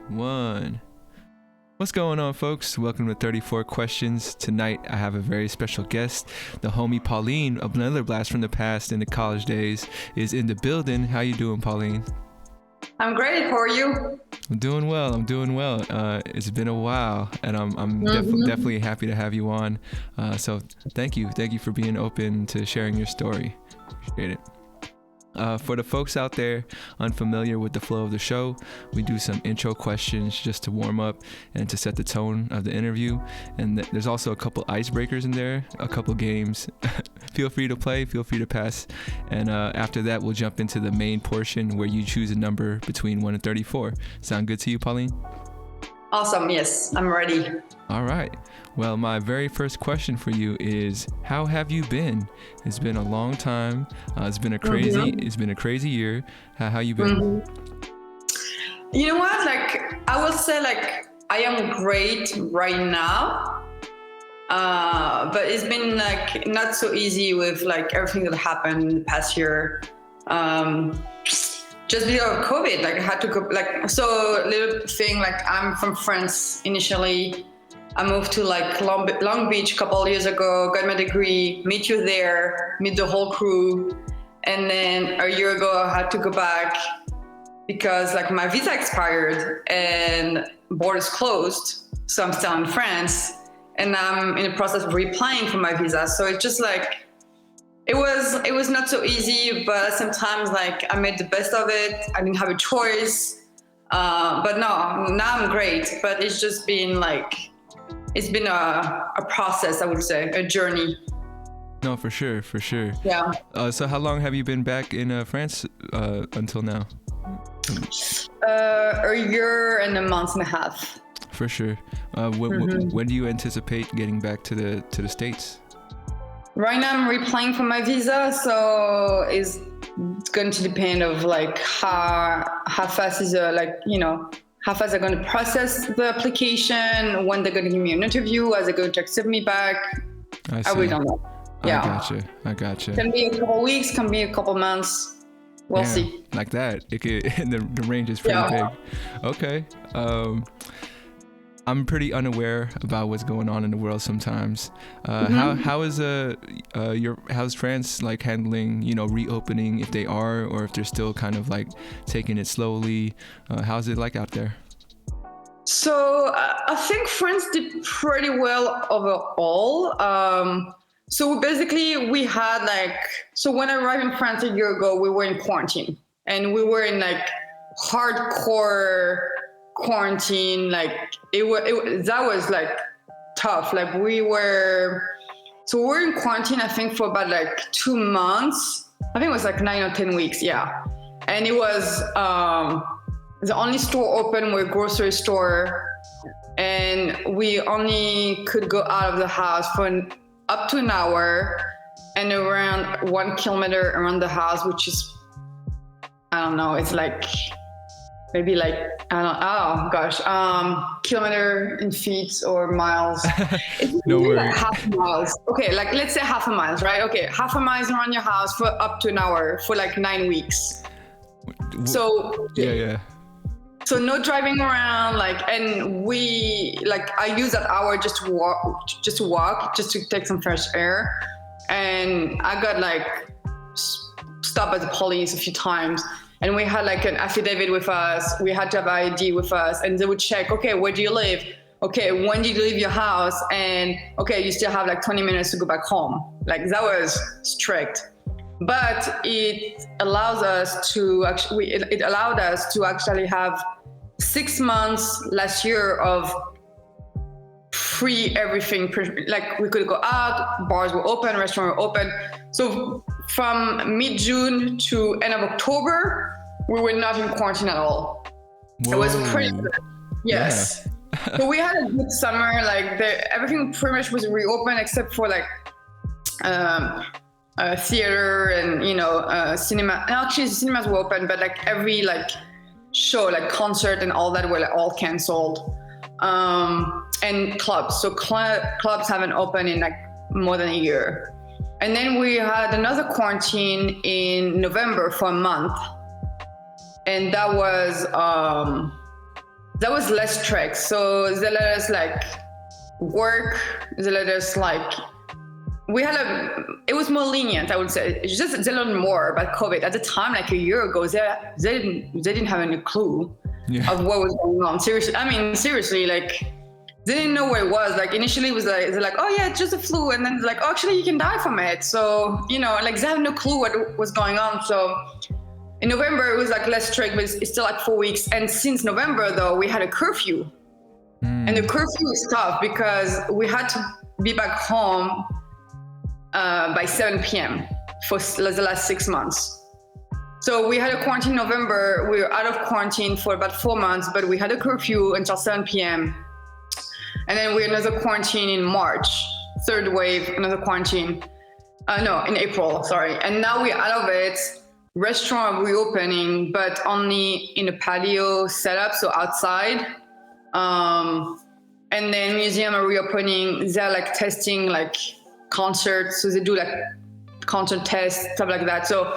One. What's going on, folks? Welcome to 34 Questions. Tonight, I have a very special guest. The homie Pauline, another blast from the past in the college days, is in the building. How you doing, Pauline? I'm great. How are you? I'm doing well. It's been a while, and I'm definitely happy to have you on. So thank you for being open to sharing your story. Appreciate it. For the folks out there unfamiliar with the flow of the show, we do some intro questions just to warm up and to set the tone of the interview. And there's also a couple icebreakers in there, a couple games. Feel free to play, feel free to pass. And after that, we'll jump into the main portion where you choose a number between 1 and 34. Sound good to you, Pauline? Awesome. Yes, I'm ready. All right. Well, my very first question for you is, how have you been? It's been a long time. It's been a crazy year. How you been? You know what? I will say I am great right now. But it's been not so easy with everything that happened in the past year. Just because of COVID, I had to go so little thing, I'm from France initially. I moved to Long Beach a couple of years ago, got my degree, meet you there, meet the whole crew. And then a year ago, I had to go back because my visa expired and borders closed. So I'm still in France and I'm in the process of reapplying for my visa. So it's just it was not so easy, but sometimes I made the best of it. I didn't have a choice. But no, now I'm great. But it's just been it's been a process, I would say, a journey. No, for sure. Yeah. So how long have you been back in France until now? A year and a month and a half. For sure. When do you anticipate getting back to the States? Right now I'm reapplying for my visa, so it's going to depend of how fast is how fast they're going to process the application, when they're going to give me an interview, are they going to accept me back? I really don't know. Yeah. I gotcha. Can be a couple weeks, can be a couple months. We'll see. Like that. It could, the range is pretty big. Okay. I'm pretty unaware about what's going on in the world sometimes. How's France handling, reopening, if they are, or if they're still kind of taking it slowly? How's it out there? So I think France did pretty well overall. So basically we had so when I arrived in France a year ago, we were in quarantine and we were in hardcore quarantine. That was tough. We were in quarantine, I think, for about 2 months. I think it was 9 or 10 weeks. Yeah. And it was the only store open was a grocery store, and we only could go out of the house for up to an hour and around 1 kilometer around the house, which is, I don't know, it's maybe kilometer in feet or miles. It's no worries. Half miles. Okay, let's say half a mile, right? Okay, half a mile around your house for up to an hour for 9 weeks. So yeah. So no driving around, and we I use that hour just to walk, just to take some fresh air. And I got stopped by the police a few times. And we had an affidavit with us. We had to have ID with us, and they would check, okay, where do you live? Okay, when did you leave your house? And okay, you still have 20 minutes to go back home. That was strict. But it allowed us to actually have 6 months last year of free everything. We could go out, bars were open, restaurants were open. So from mid-June to end of October, we were not in quarantine at all. Whoa. It was pretty good. Yes. Yeah. So we had a good summer. Everything pretty much was reopened except for theater and cinema. Actually, cinemas were open, but every show, concert and all that were all canceled. And clubs. So clubs haven't opened in more than a year. And then we had another quarantine in November for a month. And that was that was less strict. So they let us like work. They let us like, it was more lenient, I would say. It's just they learned more about COVID at the time. Like a year ago, they didn't have any clue of what was going on. Seriously, like they didn't know what it was. Like initially it was like, they're like, oh yeah, it's just a flu. And then like, oh, actually you can die from it. So, like they have no clue what was going on. So in November, it was like less strict, but it's still like 4 weeks. And since November though, we had a curfew. And the curfew is tough because we had to be back home by 7 p.m. for the last 6 months. So we had a quarantine in November. We were out of quarantine for about 4 months, but we had a curfew until 7 p.m. And then we had another quarantine in March, third wave, another quarantine. In April, sorry. And now we're out of it. Restaurants are reopening, but only in a patio setup, so outside. And then museum are reopening. They're like testing like concerts. So they do like concert tests, stuff like that. So,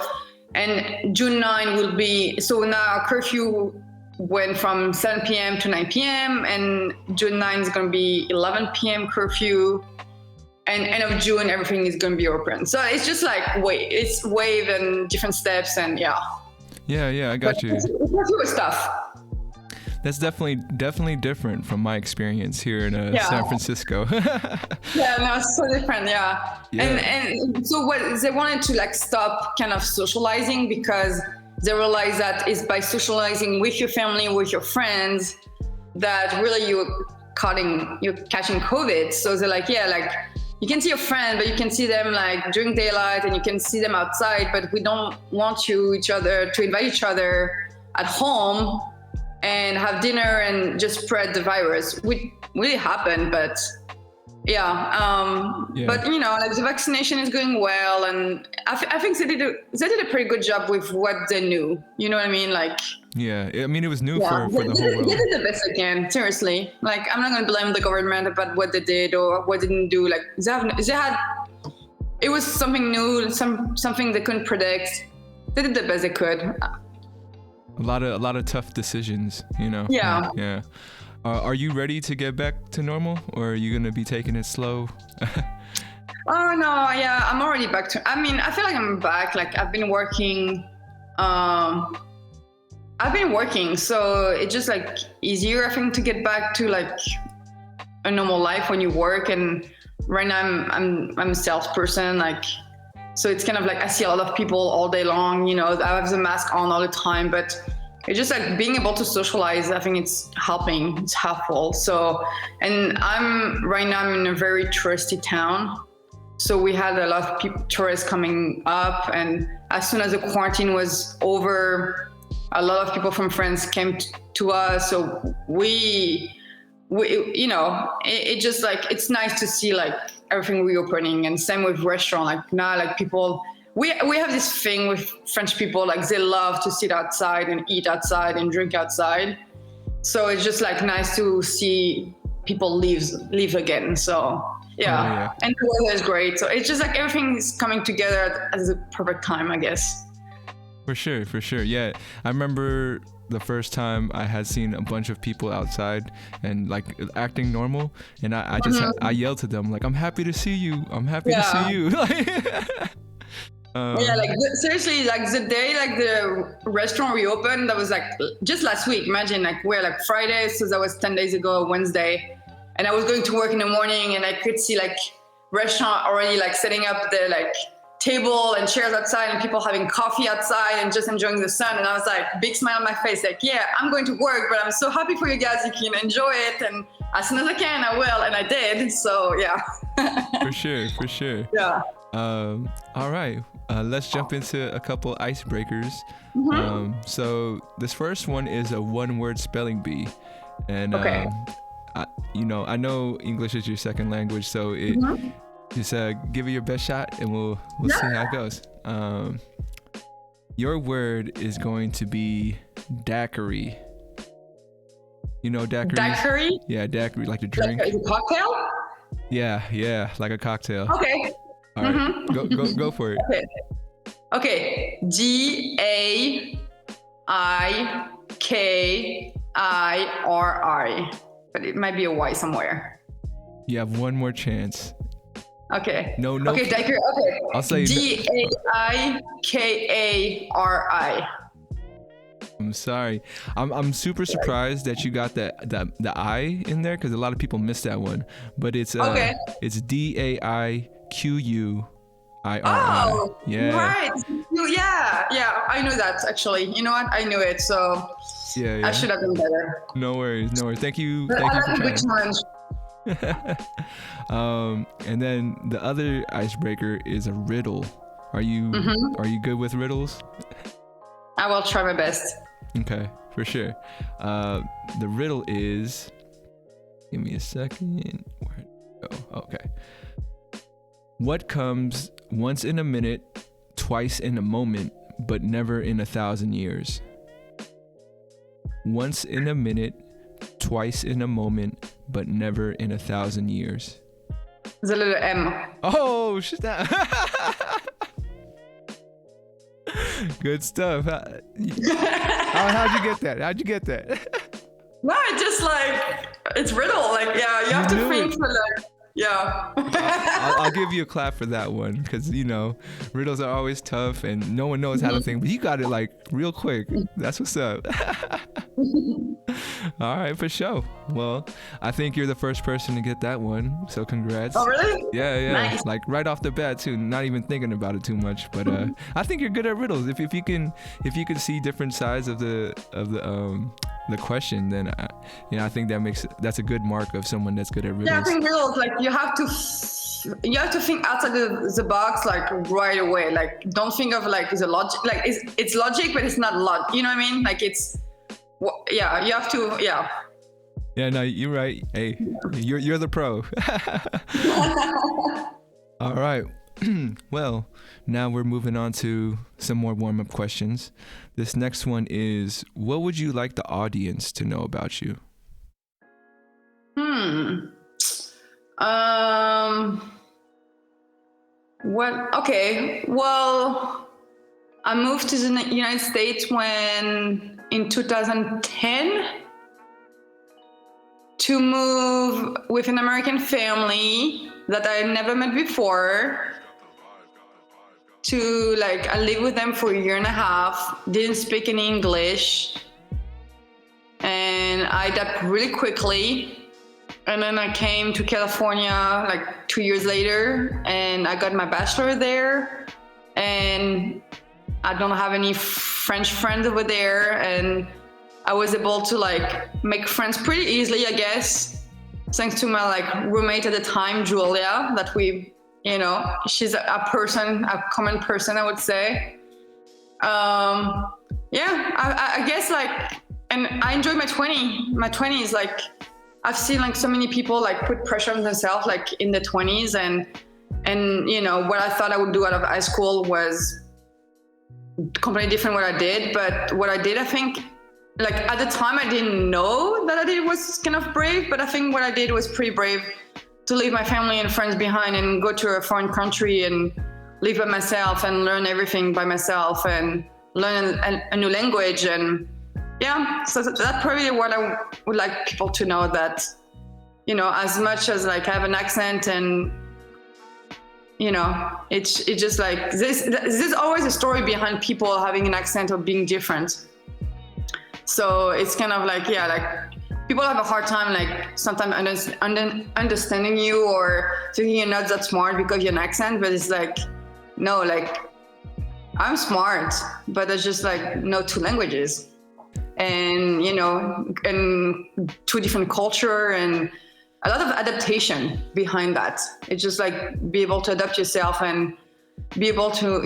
and June 9 will be, so now our curfew went from 7 p.m. to 9 p.m. and June 9 is going to be 11 p.m. curfew. And end of June, everything is going to be open. So it's just like, it's wave and different steps and yeah. Yeah, I got you. It's curfew stuff. That's definitely different from my experience here in San Francisco. Yeah, no, it's so different. Yeah. And so what they wanted to like stop kind of socializing because they realized that it's by socializing with your family, with your friends, that really you're catching COVID. So they're like, you can see your friend, but you can see them like during daylight and you can see them outside, but we don't want to invite each other at home and have dinner and just spread the virus, which really happened, but but like the vaccination is going well, and I think they did a pretty good job with what they knew. You know what I mean? Like it was new for the whole world. They did the best they can. Seriously, like I'm not gonna blame the government about what they did or what they didn't do. Like they had, it was something new, something they couldn't predict. They did the best they could. A lot of tough decisions, Yeah. Are you ready to get back to normal, or are you gonna be taking it slow? Oh no, yeah, I'm already back to. I feel like I'm back. Like I've been working. So it's just like easier, I think, to get back to like a normal life when you work. And right now I'm a salesperson, like. So it's kind of like I see a lot of people all day long, I have the mask on all the time, but it's just like being able to socialize. I think it's helpful. So, and right now I'm in a very touristy town. So we had a lot of tourists coming up, and as soon as the quarantine was over, a lot of people from France came to us. So we it just like, it's nice to see like everything reopening, and same with restaurant. Like now, like people, we have this thing with French people, like they love to sit outside and eat outside and drink outside. So it's just like nice to see people live again. So yeah. And the weather is great. So it's just like everything is coming together at the perfect time, I guess. For sure. Yeah, I remember the first time I had seen a bunch of people outside and like acting normal, and I just I yelled to them like, I'm happy to see you. To see you. Like seriously, like the day like the restaurant reopened, that was like just last week. Imagine like we're like Friday, so that was 10 days ago, Wednesday, and I was going to work in the morning, and I could see like restaurant already like setting up their like table and chairs outside, and people having coffee outside and just enjoying the sun. And I was like, big smile on my face, like, yeah, I'm going to work, but I'm so happy for you guys. You can enjoy it, and as soon as I can, I will, and I did. So yeah. For sure. Yeah. All right. Let's jump into a couple icebreakers. So this first one is a one-word spelling bee, and I know English is your second language, so just give it your best shot, and we'll see how it goes. Your word is going to be daiquiri. You know daiquiri? Daiquiri? Yeah, daiquiri, like the drink. Like a cocktail? Yeah, like a cocktail. Okay. All right, go for it. Okay. DAIQUIRI. but it might be a Y somewhere. You have one more chance. Okay. No. Okay, Daikari. Okay. I'll say Daikari. I'm sorry. I'm super surprised that you got the I in there, because a lot of people miss that one. But it's it's DAIQUIRI. Oh, yeah. Right. Yeah. I knew that actually. You know what? I knew it. So yeah. I should have done better. No worries. Thank you. But Thank I you like for a good trying. challenge. And then the other icebreaker is a riddle. Are you good with riddles? I will try my best. Okay, for sure. The riddle is, give me a second. Where'd it go? Okay. What comes once in a minute, twice in a moment, but never in 1,000 years? Once in a minute, twice in a moment, but never in 1,000 years. The little M. Oh, shit. Good stuff. How'd you get that? No, it's just like, it's riddle. Like, yeah, you have to think for like, yeah. I'll give you a clap for that one, because, riddles are always tough and no one knows how to think, but you got it like real quick. That's what's up. All right, for sure. Well, I think you're the first person to get that one, so congrats. Oh, really? Yeah. Nice. Like right off the bat too, not even thinking about it too much. But I think you're good at riddles. If you can see different sides of the question, then I think that's a good mark of someone that's good at riddles. Yeah, I think riddles, like you have to think outside the box, like right away. Like don't think of like the logic, like it's logic, but it's not logic. You know what I mean? Like it's. Yeah, you have to. Yeah. Yeah, no, you're right. Hey, you're the pro. All right. Well, now we're moving on to some more warm-up questions. This next one is: what would you like the audience to know about you? What? Okay. Well, I moved to the United States in 2010 to move with an American family that I never met before. I lived with them for a year and a half, didn't speak any English, and I adapted really quickly. And then I came to California like 2 years later, and I got my bachelor there. And I don't have any French friends over there, and I was able to like make friends pretty easily, I guess, thanks to my like roommate at the time, Julia, that she's a common person, I would say. I guess like, and I enjoy my 20s. Like I've seen like so many people like put pressure on themselves like in the 20s, and what I thought I would do out of high school was completely different what I did. But what I did, I think, like at the time I didn't know that I did was kind of brave, but I think what I did was pretty brave, to leave my family and friends behind and go to a foreign country and live by myself and learn everything by myself and learn a new language. And yeah, so that's probably what I would like people to know, that as much as like I have an accent, and it's just like there's always a story behind people having an accent or being different. So it's kind of like, yeah, like people have a hard time like sometimes understanding you or thinking you're not that smart because you're an accent. But it's like, no, like I'm smart, but there's just like no two languages, and and two different culture, and a lot of adaptation behind that. It's just like be able to adapt yourself and be able to,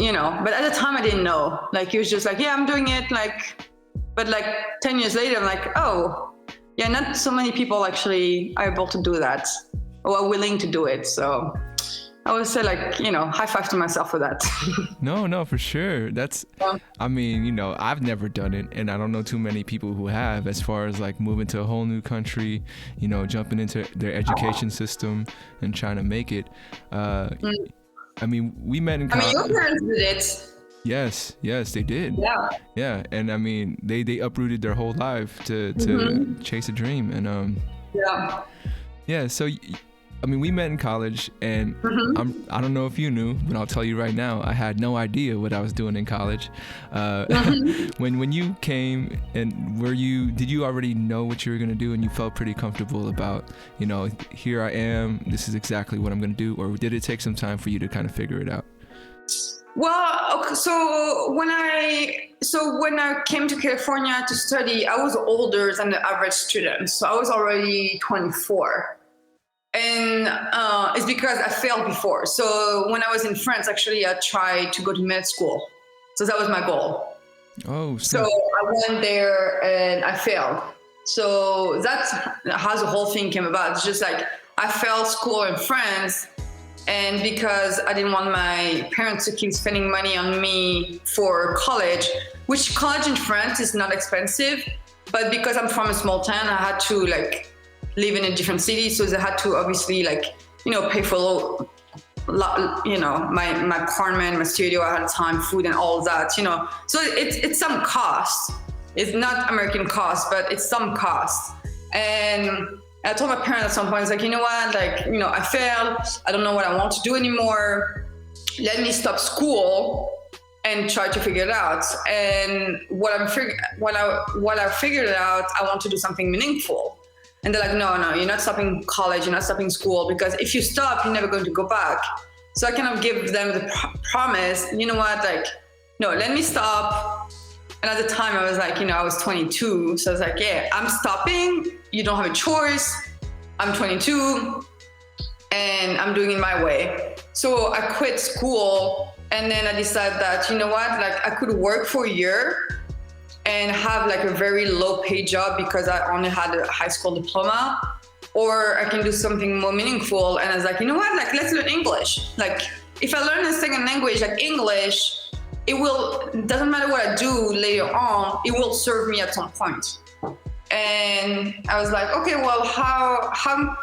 but at the time I didn't know. Like it was just like, yeah, I'm doing it. Like, but like 10 years later, I'm like, oh, yeah, not so many people actually are able to do that or are willing to do it. So I would say like, high five to myself for that. No, for sure. That's, I mean, I've never done it, and I don't know too many people who have, as far as like moving to a whole new country, jumping into their education system and trying to make it. I mean, we met in college. I mean, your parents did it. Yes, they did. Yeah. Yeah, and I mean, they uprooted their whole life to chase a dream, and Yeah. yeah. So, I mean, we met in college, and I don't know if you knew, but I'll tell you right now, I had no idea what I was doing in college. When you came, and did you already know what you were gonna do, and you felt pretty comfortable about, here I am, this is exactly what I'm gonna do, or did it take some time for you to kind of figure it out? Well, okay, so when I came to California to study, I was older than the average student. So I was already 24. And it's because I failed before. So when I was in France, actually, I tried to go to med school. So that was my goal. Oh, so I went there and I failed. So that's how the whole thing came about. It's just like I failed school in France. And because I didn't want my parents to keep spending money on me for college, which college in France is not expensive, but because I'm from a small town, I had to live in a different city. So they had to obviously pay for my apartment, my studio at the time, food and all that, So it's some cost. It's not American cost, but it's some cost. And I told my parents at some point, it's like, you know what, I failed. I don't know what I want to do anymore. Let me stop school and try to figure it out. And what I figured out, I want to do something meaningful. And they're like, no, you're not stopping college, you're not stopping school, because if you stop, you're never going to go back. So I kind of give them the promise, you know what, no, let me stop. And at the time I was I was 22. So I was like, yeah, I'm stopping. You don't have a choice. I'm 22 and I'm doing it my way. So I quit school, and then I decided that, you know what, I could work for a year and have a very low paid job because I only had a high school diploma, or I can do something more meaningful. And I was like, you know what, let's learn English. If I learn a second language like English, it doesn't matter what I do later on, it will serve me at some point. And I was like, okay, well, how can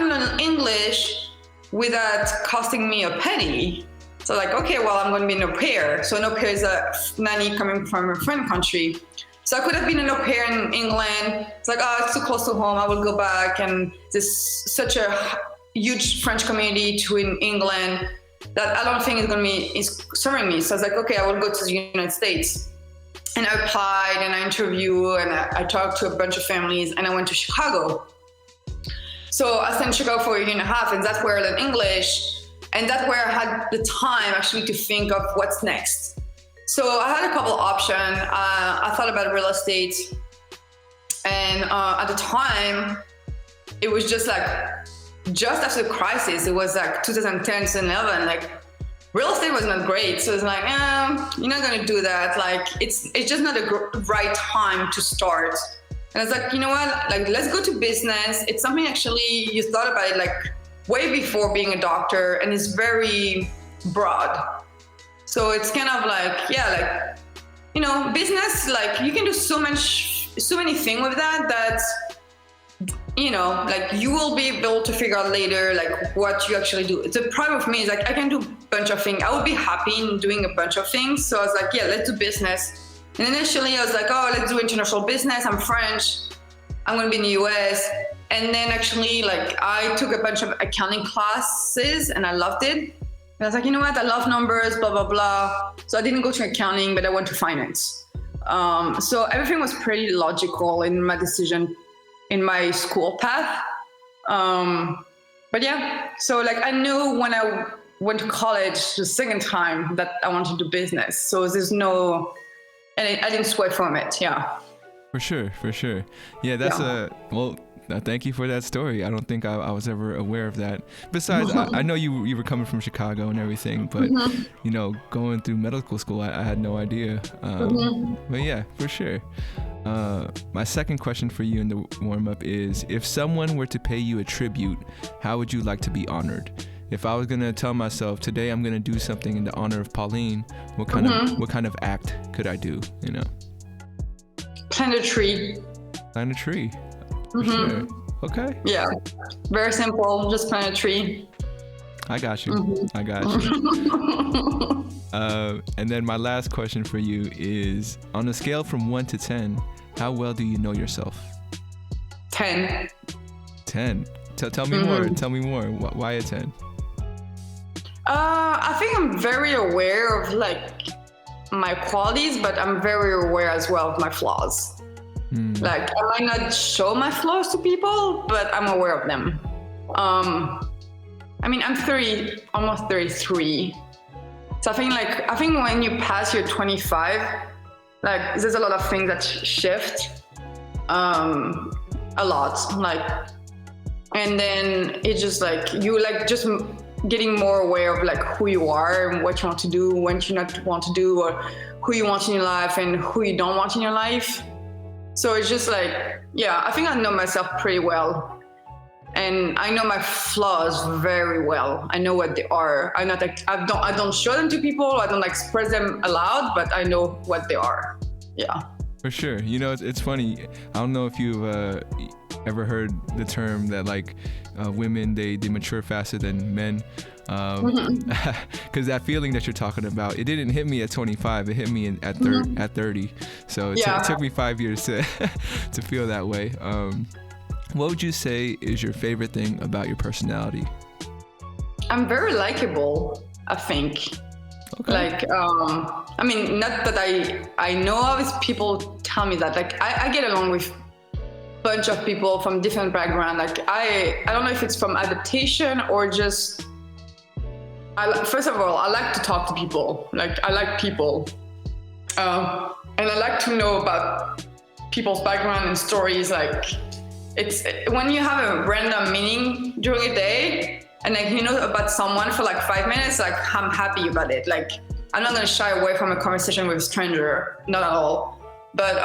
I learn English without costing me a penny? So okay, well, I'm going to be an au pair. So an au pair is a nanny coming from a foreign country. So I could have been an au pair in England. It's it's too close to home, I will go back. And there's such a huge French community in England that I don't think is serving me. So I was like, okay, I will go to the United States. And I applied and I interviewed and I talked to a bunch of families, and I went to Chicago. So I stayed in Chicago for a year and a half, and that's where I learned English. And that's where I had the time actually to think of what's next. So I had a couple options. I thought about real estate. And at the time, it was just after the crisis, it was 2010, 2011, real estate was not great. So it's you're not going to do that. It's just not the right time to start. And I was like, you know what, let's go to business. It's something actually you thought about it way before being a doctor, and it's very broad. So it's kind of business, you can do so many things with that you will be able to figure out later what you actually do. The problem with me is I can do a bunch of things. I would be happy in doing a bunch of things. So I was like, yeah, let's do business. And initially I was like, oh, let's do international business. I'm French. I'm going to be in the US. And then actually I took a bunch of accounting classes and I loved it. And I was like, you know what? I love numbers, blah, blah, blah. So I didn't go to accounting, but I went to finance. So everything was pretty logical in my decision in my school path. But yeah, so I knew when I went to college the second time that I wanted to do business. So there's and I didn't sway from it. Yeah. For sure. Yeah, that's thank you for that story. I don't think I was ever aware of that. Besides, I know you were coming from Chicago and everything, but going through medical school, I had no idea. But yeah, for sure. My second question for you in the warm-up is, if someone were to pay you a tribute, how would you like to be honored? If I was gonna tell myself today I'm gonna do something in the honor of Pauline, what kind of act could I do? Plant a tree. Plant a tree. For sure. Okay. Yeah. Very simple. Just plant a tree. I got you. I got you. And then my last question for you is, on a scale from 1 to 10, how well do you know yourself? 10. 10. Tell me more. Tell me more. Why a 10? I think I'm very aware of like my qualities, but I'm very aware as well of my flaws. Like I might not show my flaws to people, but I'm aware of them. I mean, I'm almost 33. So I think when you pass your 25, like there's a lot of things that shift, a lot, like, and then it's just like you like just getting more aware of like who you are and what you want to do, what you not want to do, or who you want in your life and who you don't want in your life. So it's just like, yeah, I think I know myself pretty well. And I know my flaws very well. I know what they are. I don't show them to people. I don't express them aloud, but I know what they are. Yeah. For sure. You know, it's funny. I don't know if you've ever heard the term that like women, they mature faster than men. Because that feeling that you're talking about, it didn't hit me at 25. It hit me at 30. So it took me 5 years to to feel that way. What would you say is your favorite thing about your personality? I'm very likable, I think. Okay. Like, I mean, not that I know of, people tell me that. Like, I get along with a bunch of people from different backgrounds. Like, I don't know if it's from adaptation or just, first of all, I like to talk to people. Like, I like people. And I like to know about people's background and stories. Like, it's when you have a random meeting during a day and like you know about someone for like 5 minutes, like I'm happy about it. Like I'm not gonna shy away from a conversation with a stranger, not at all. But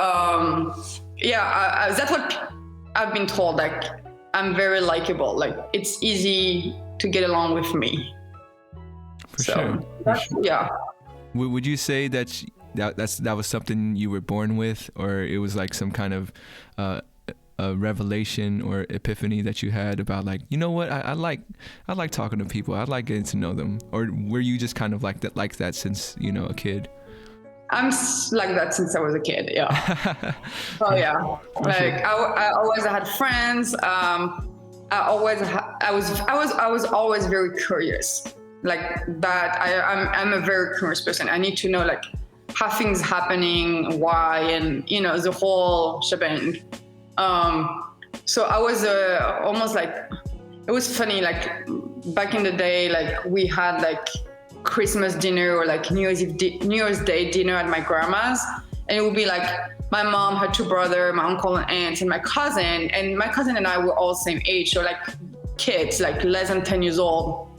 that's what I've been told. Like I'm very likable. Like it's easy to get along with me. For sure. Yeah. Would you say that was something you were born with, or it was like some kind of a revelation or epiphany that you had about like, you know what, I like talking to people, I like getting to know them? Or were you just kind of like that since, you know, a kid? I'm like that since I was a kid, yeah. Oh yeah, like I always had friends. I was always very curious, like that. I'm a very curious person. I need to know like how things happening, why, and you know the whole shebang. So I was almost like, it was funny, like back in the day, like we had like Christmas dinner or like New Year's Day dinner at my grandma's, and it would be like my mom, her two brothers, my uncle and aunt, and my cousin, and I were all the same age, so like kids, like less than 10 years old.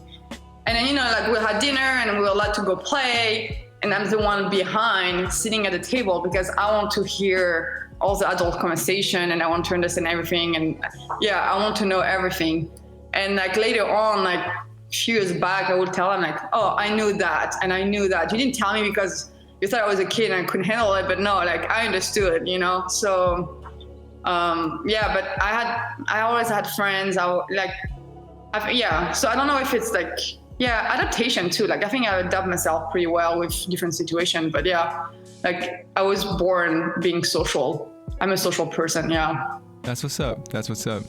And then, you know, like we had dinner and we were allowed to go play, and I'm the one behind sitting at the table because I want to hear all the adult conversation and I want to understand everything, and yeah, I want to know everything. And like later on, like a few years back, I would tell them like, oh, I knew that and I knew that. You didn't tell me because you thought I was a kid and I couldn't handle it, but no, like I understood, you know. So but I always had friends. So I don't know if it's like adaptation too. Like I think I adapt myself pretty well with different situations, but yeah, like I was born being social. I'm a social person. Yeah. That's what's up.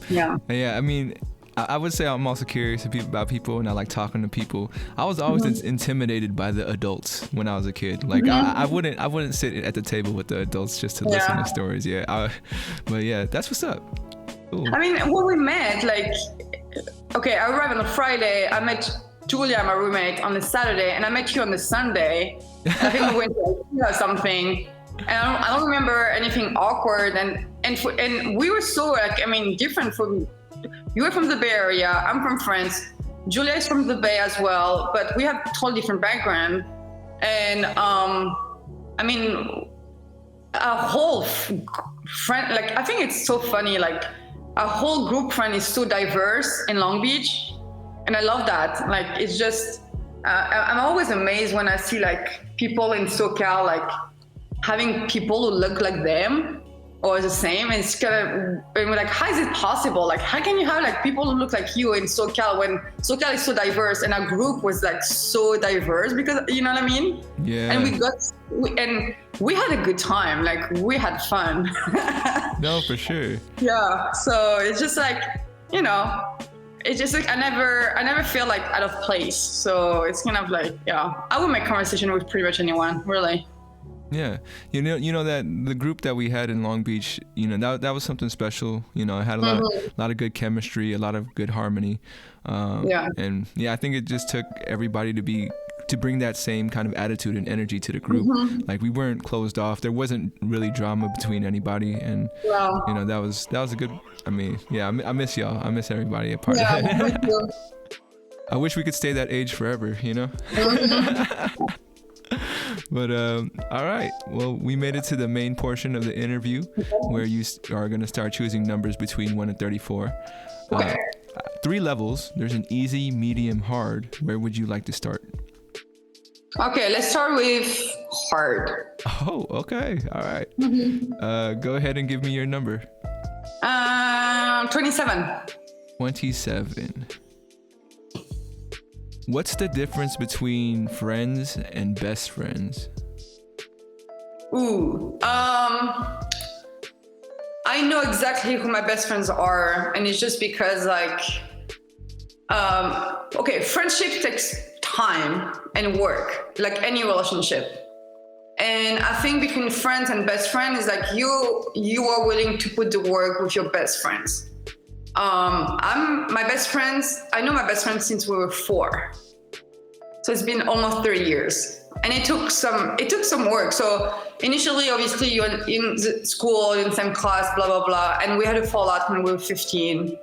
Yeah. Yeah. I mean, I would say I'm also curious about people, and I like talking to people. I was always intimidated by the adults when I was a kid. Like I wouldn't sit at the table with the adults just to listen to stories. Yeah. But yeah, that's what's up. Cool. I mean, when we met, like, okay, I arrived on a Friday. I met Julia, my roommate, on the Saturday, and I met you on the Sunday. I think we went to or something, and I don't remember anything awkward. And we were so like, I mean, different from. You were from the Bay Area. I'm from France. Julia is from the Bay as well, but we have totally different background. And I mean, our whole friend, like, I think it's so funny. Like, our whole group friend is so diverse in Long Beach, and I love that. Like, it's just, I'm always amazed when I see like people in SoCal like having people who look like them, or the same. And it's kind of, and we're like, how is it possible? Like, how can you have like people who look like you in SoCal when SoCal is so diverse and our group was like so diverse? Because, you know what I mean? Yeah. And we had a good time. Like, we had fun. No, for sure. Yeah. So it's just like, you know, it's just like I never feel like out of place. So it's kind of like, yeah, I would make conversation with pretty much anyone, really. Yeah, you know that the group that we had in Long Beach, you know, that was something special. You know, it had a lot of good chemistry, a lot of good harmony. And yeah, I think it just took everybody to bring that same kind of attitude and energy to the group. Like, we weren't closed off. There wasn't really drama between anybody, and you know, that was a good. I mean, yeah, I miss y'all. I miss everybody a part of it. I wish we could stay that age forever. You know. But all right, well, we made it to the main portion of the interview where you are going to start choosing numbers between 1 and 34. 3 levels. There's an easy, medium, hard. Where would you like to start? Okay, let's start with hard. Oh, okay. All right. Go ahead and give me your number. 27. 27. What's the difference between friends and best friends? Ooh, I know exactly who my best friends are, and it's just because like, okay, friendship takes time and work, like any relationship. And I think between friends and best friend is like you are willing to put the work with your best friends. I know my best friends since we were 4. So it's been almost 30 years. And it took some work. So initially, obviously, you're in the school, in the same class, blah, blah, blah. And we had a fallout when we were 15.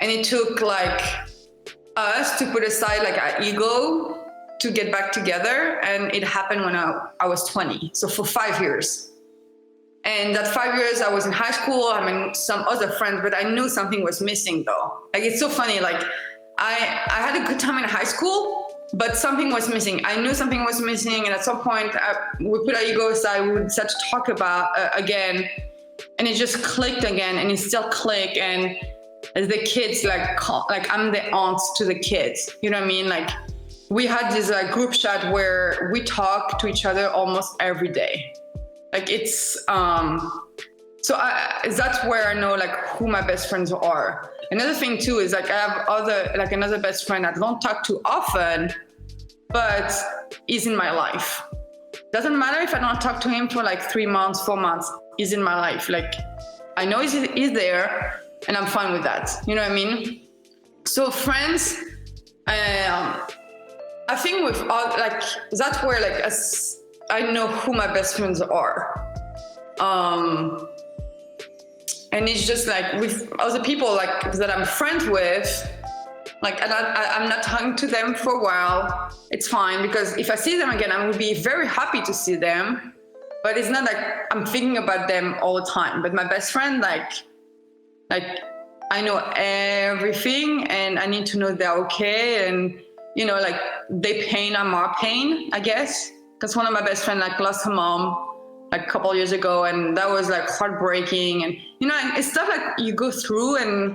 And it took like us to put aside like our ego to get back together. And it happened when I was 20. So for 5 years. And that 5 years I was in high school, I mean, some other friends, but I knew something was missing though. Like, it's so funny. Like I had a good time in high school, but something was missing. I knew something was missing. And at some point we put our ego aside, we would start to talk about again, and it just clicked again, and it still clicked. And as the kids, like I'm the aunt to the kids, you know what I mean? Like, we had this group chat where we talk to each other almost every day. Like, it's, so that's where I know like who my best friends are. Another thing too is like I have another best friend I don't talk to often, but he's in my life. Doesn't matter if I don't talk to him for like 3 months, 4 months, he's in my life. Like, I know he's there, and I'm fine with that. You know what I mean? So friends, I think with all, like, that's where like I know who my best friends are. And it's just like with other people like that I'm friends with, like, and I'm not talking to them for a while. It's fine, because if I see them again, I will be very happy to see them. But it's not like I'm thinking about them all the time. But my best friend, like I know everything, and I need to know they're okay, and you know, like they pain, I'm more pain, I guess. Because one of my best friends like lost her mom like a couple of years ago, and that was like heartbreaking. And you know, it's stuff like you go through, and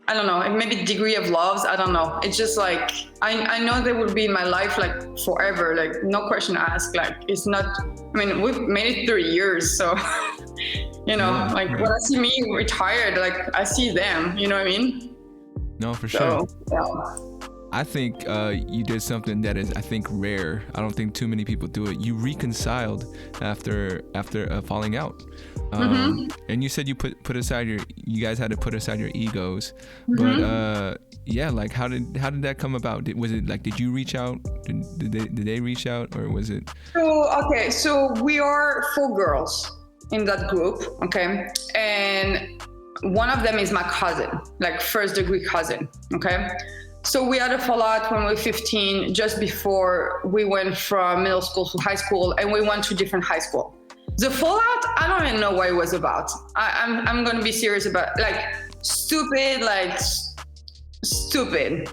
I don't know, maybe degree of loves, I don't know. It's just like I know they will be in my life like forever, like no question asked. Like, it's not, I mean, we've made it 30 years, so you know, like when I see me retired, like I see them, you know what I mean? No, for sure. Yeah. I think you did something that is, I think, rare. I don't think too many people do it. You reconciled after falling out, and you said you put aside you guys had to put aside your egos. But yeah, like how did that come about? Was it like, did you reach out? Did they reach out, or was it? So we are 4 girls in that group, okay, and one of them is my cousin, like first degree cousin, okay. So we had a fallout when we were 15, just before we went from middle school to high school, and we went to different high school. The fallout, I don't even know what it was about. I'm going to be serious about, like, stupid,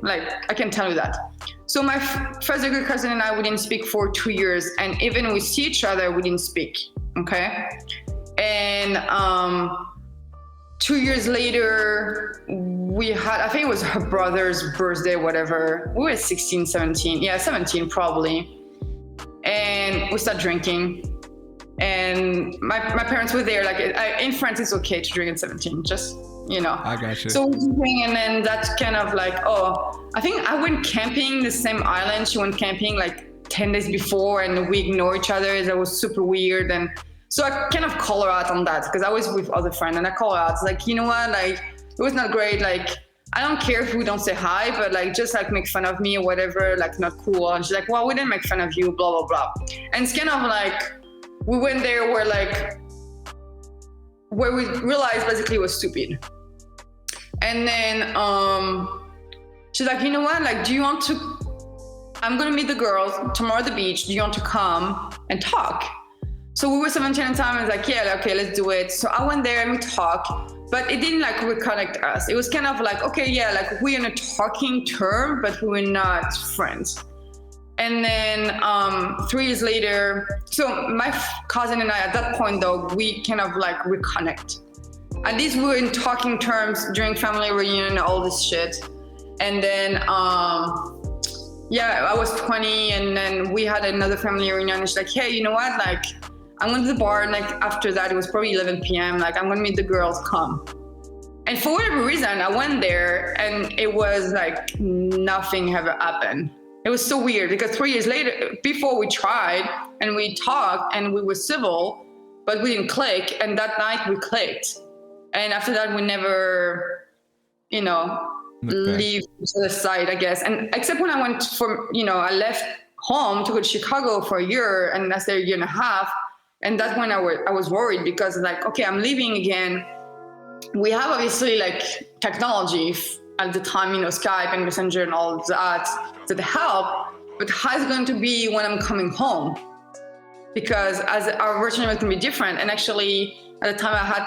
like I can tell you that. So my first degree cousin and I, we didn't speak for 2 years, and even we see each other, we didn't speak, okay? And 2 years later, we had, I think it was her brother's birthday, whatever. We were 16, 17. Yeah, 17 probably. And we started drinking. And my parents were there. Like in France, it's okay to drink at 17. Just, you know. I got you. So we were drinking, and then that's kind of like, I think I went camping the same island. She went camping like 10 days before, and we ignore each other. That was super weird. And so I kind of call her out on that, because I was with other friends, and I call her out. It's like, you know what? Like, it was not great. Like, I don't care if we don't say hi, but like, just like make fun of me or whatever, like not cool. And she's like, well, we didn't make fun of you, blah, blah, blah. And it's kind of like, we went there where we realized basically it was stupid. And then she's like, you know what? Like, do you want to, I'm going to meet the girls tomorrow at the beach. Do you want to come and talk? So we were 17 at the time. I was like, yeah, okay, let's do it. So I went there and we talked, but it didn't like reconnect us. It was kind of like, okay, yeah, like we're in a talking term, but we were not friends. And then 3 years later, so my cousin and I, at that point though, we kind of like reconnect. At least we were in talking terms during family reunion, all this shit. And then, yeah, I was 20, and then we had another family reunion. And she's like, hey, you know what? Like, I'm going to the bar. And like after that, it was probably 11 p.m. Like, I'm going to meet the girls, come. And for whatever reason, I went there, and it was like nothing ever happened. It was so weird, because 3 years later, before we tried and we talked and we were civil, but we didn't click. And that night we clicked. And after that, we never, you know, leave to the side, I guess. And except when I went I left home to go to Chicago for a year, and that's there a year and a half. And that's when I was worried, because like, okay, I'm leaving again. We have obviously like technology at the time, Skype and Messenger and all of that help, but how's it going to be when I'm coming home? Because as our version was going to be different. And actually at the time I had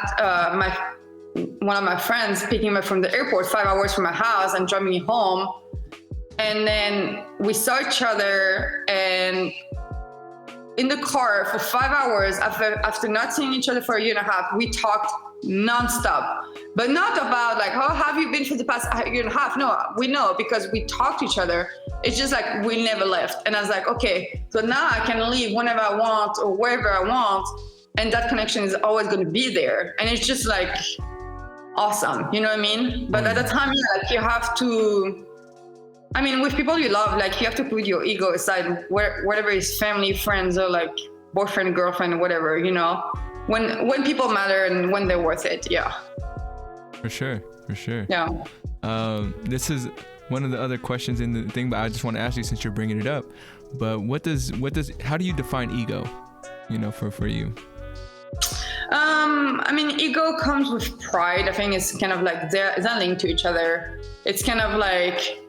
one of my friends picking me up from the airport 5 hours from my house and driving me home. And then we saw each other, and in the car for 5 hours after not seeing each other for a year and a half, we talked nonstop. But not about like, how have you been for the past year and a half? No, we know, because we talked to each other. It's just like we never left. And I was like, okay, so now I can leave whenever I want or wherever I want. And that connection is always going to be there. And it's just like awesome. You know what I mean? But at the time, like you have to, I mean, with people you love, like you have to put your ego aside, whatever is family, friends, or like boyfriend, girlfriend, whatever, when people matter and when they're worth it. Yeah. For sure. Yeah. This is one of the other questions in the thing, but I just want to ask you, since you're bringing it up, but how do you define ego, for you? I mean, ego comes with pride. I think it's kind of like they're linked to each other. It's kind of like,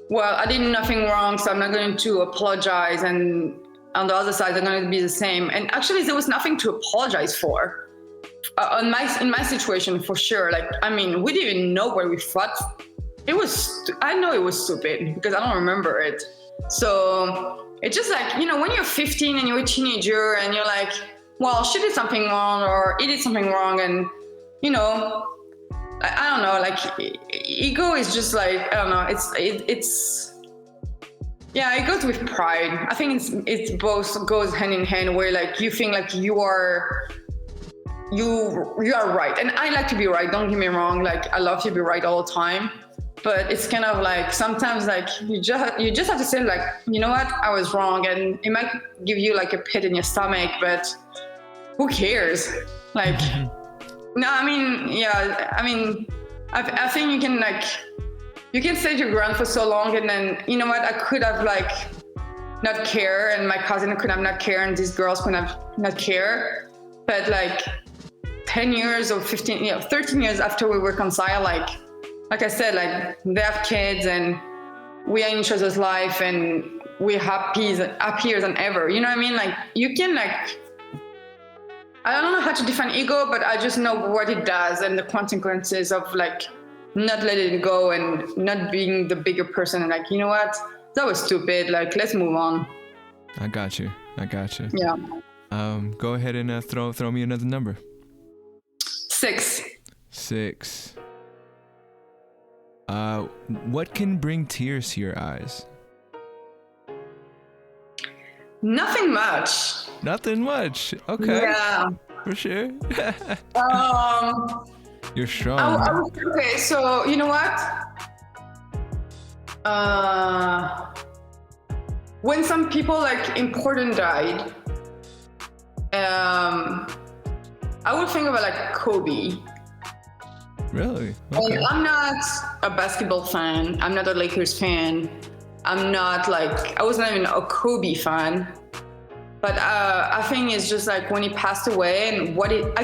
well, I did nothing wrong, so I'm not going to apologize. And on the other side, they're going to be the same. And actually, there was nothing to apologize for. In my situation, for sure. Like, I mean, we didn't even know where we fought. I know it was stupid because I don't remember it. So it's just like, when you're 15 and you're a teenager and you're like, well, she did something wrong or he did something wrong. And, I don't know, like ego is just like, I don't know. It goes with pride. I think it's both goes hand in hand, where like you think like you are right. And I like to be right. Don't get me wrong. Like I love to be right all the time. But it's kind of like sometimes like you just have to say like, you know what, I was wrong, and it might give you like a pit in your stomach, but who cares? Like, no, I mean, I think you can stay your ground for so long, and then you know what, I could have like not care, and my cousin could have not care, and these girls could have not care, but like 10 years or 15, 13 years after we reconcile, like I said, like they have kids and we are in each other's life and we're happier than ever. You know what I mean? Like you can I don't know how to define ego, but I just know what it does and the consequences of like not letting it go and not being the bigger person. And like, you know what? That was stupid. Like, let's move on. I got you. Yeah. Go ahead and throw me another number. 6. 6. What can bring tears to your eyes? Nothing much. Nothing much. Okay. Yeah. For sure. You're strong. Okay, so you know what? When some people like important died, I would think about like Kobe. Really? Okay. And I'm not a basketball fan. I'm not a Lakers fan. I'm not like, I was not even a Kobe fan. But I think it's just like when he passed away and what it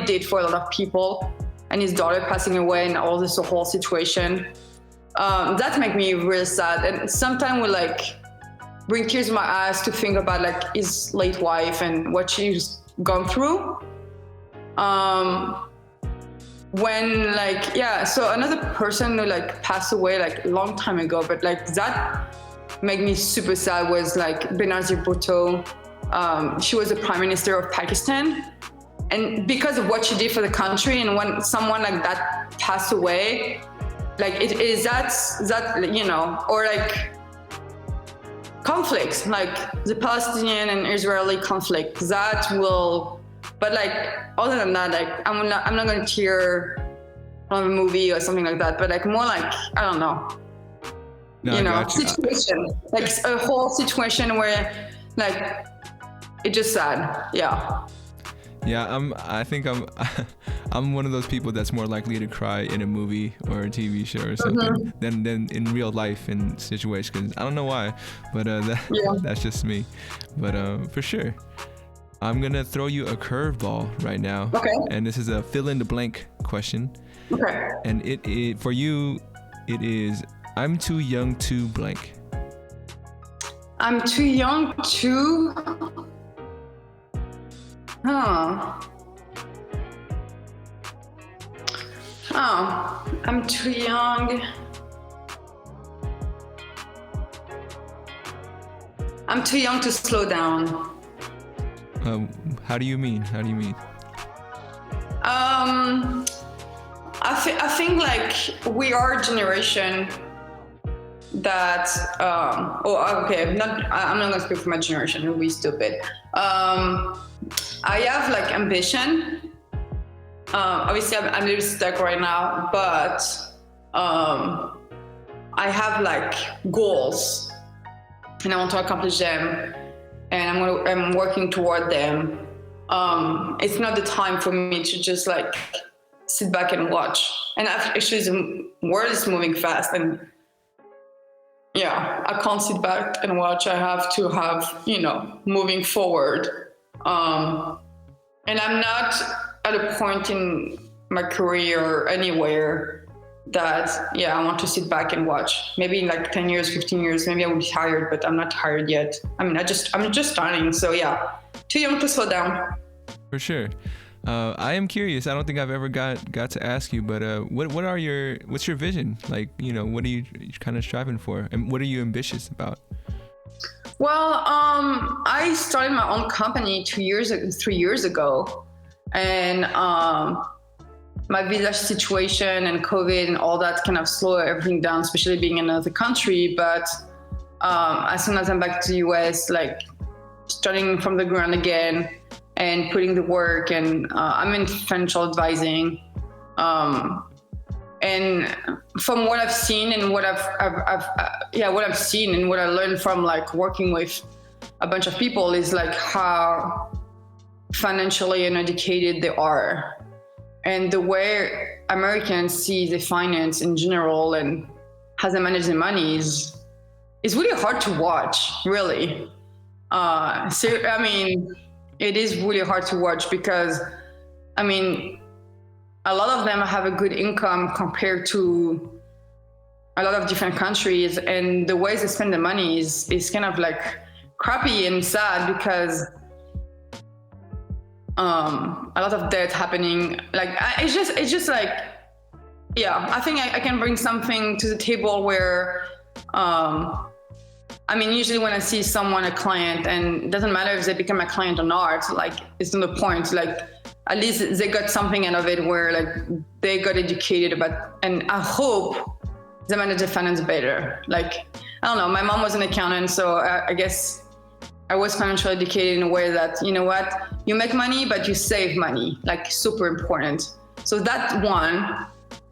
did for a lot of people, and his daughter passing away and all this whole situation. That make me really sad. And sometimes will like bring tears in my eyes to think about like his late wife and what she's gone through. When like, yeah, so another person who like passed away like a long time ago, but like that made me super sad was like Benazir Bhutto. She was the Prime Minister of Pakistan. And because of what she did for the country, and when someone like that passed away, like it is that, you know, or like conflicts, like the Palestinian and Israeli conflict, that will, but like other than that, like I'm not gonna tear on a movie or something like that, but like more like, I don't know, no, you know, situation, like a whole situation where like it's just sad. Yeah. Yeah, I think I'm one of those people that's more likely to cry in a movie or a TV show or something than in real life in situations. I don't know why, but that's just me. But for sure, I'm gonna throw you a curveball right now. Okay. And this is a fill in the blank question. Okay. And it for you, it is I'm too young to blank. I'm too young to. Oh, I'm too young. I'm too young to slow down. How do you mean? I think like we are a generation that I'm not gonna speak for my generation, it would be stupid. I have like ambition. Obviously I'm a little stuck right now, but I have like goals and I want to accomplish them, and I'm working toward them. It's not the time for me to just like sit back and watch. And actually the world is moving fast, and yeah, I can't sit back and watch. I have to have, you know, moving forward. And I'm not at a point in my career or anywhere that, yeah, I want to sit back and watch. Maybe in like 10 years, 15 years, maybe I will be tired, but I'm not tired yet. I mean, I'm just starting. So yeah, too young to slow down. For sure. I am curious. I don't think I've ever got to ask you, but what's your vision? Like, you know, what are you kind of striving for, and what are you ambitious about? Well, I started my own company 3 years ago, and my visa situation and COVID and all that kind of slowed everything down, especially being in another country. But as soon as I'm back to the US, like starting from the ground again and putting the work, and I'm in financial advising. And from what I've seen and what I've seen and what I learned from like working with a bunch of people is like how financially uneducated they are, and the way Americans see the finance in general and how they manage their money is really hard to watch, really. So I mean, it is really hard to watch because, I mean, a lot of them have a good income compared to a lot of different countries, and the ways they spend the money is kind of like crappy and sad because a lot of debt happening. Like it's just like, yeah, I think I can bring something to the table where I I mean, usually when I see someone, a client, and it doesn't matter if they become a client or not, like it's not the point. Like at least they got something out of it where like they got educated about, and I hope they manage their finance better. Like, I don't know, my mom was an accountant, so I guess I was financially educated in a way that, you know what, you make money, but you save money, like super important. So that one.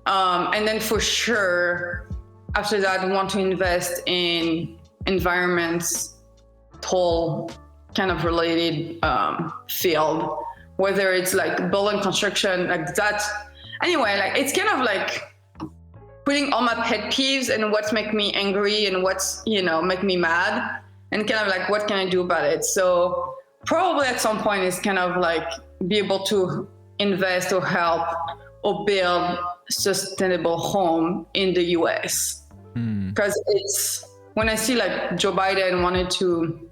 And then for sure, after that, I want to invest in environments, whole kind of related field, whether it's like building construction, like that. Anyway, like it's kind of like putting all my pet peeves and what's make me angry and what's, you know, make me mad, and kind of like what can I do about it. So probably at some point it's kind of like be able to invest or help or build sustainable home in the US. Because it's, when I see like Joe Biden wanted to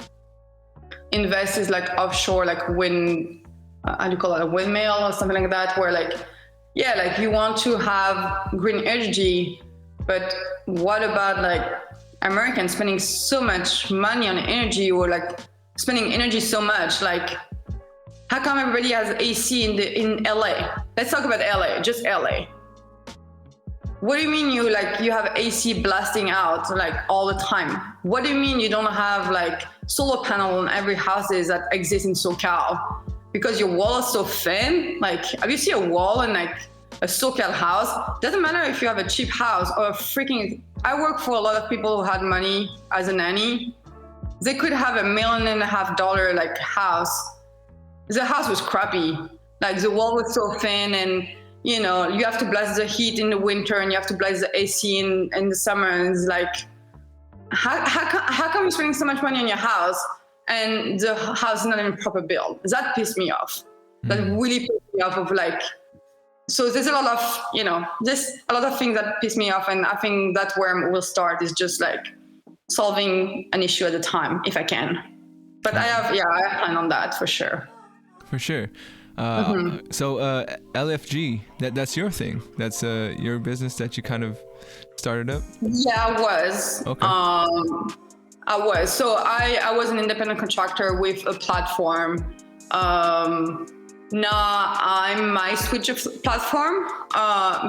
invest is like offshore, like wind, how do you call it, a windmill or something like that, where like, yeah, like you want to have green energy, but what about like Americans spending so much money on energy, or like spending energy so much? Like, how come everybody has AC in LA? Let's talk about LA, just LA. What do you mean you have AC blasting out like all the time? What do you mean you don't have like solar panel on every houses that exist in SoCal? Because your wall is so thin? Like, have you seen a wall in like a SoCal house? Doesn't matter if you have a cheap house or a freaking, I work for a lot of people who had money as a nanny. They could have $1.5 million like house. The house was crappy. Like the wall was so thin, and you know, you have to blast the heat in the winter and you have to blast the AC in the summer. And it's like, how come you're spending so much money on your house and the house is not in proper build? That pissed me off. That really pissed me off of like, so there's a lot of, you know, just a lot of things that piss me off. And I think that's where we'll start, is just like solving an issue at a time if I can. But I plan on that for sure. For sure. So LFG, that's your thing. That's your business that you kind of started up? Yeah, I was. Okay. I was. So I was an independent contractor with a platform. Now I might switch a platform,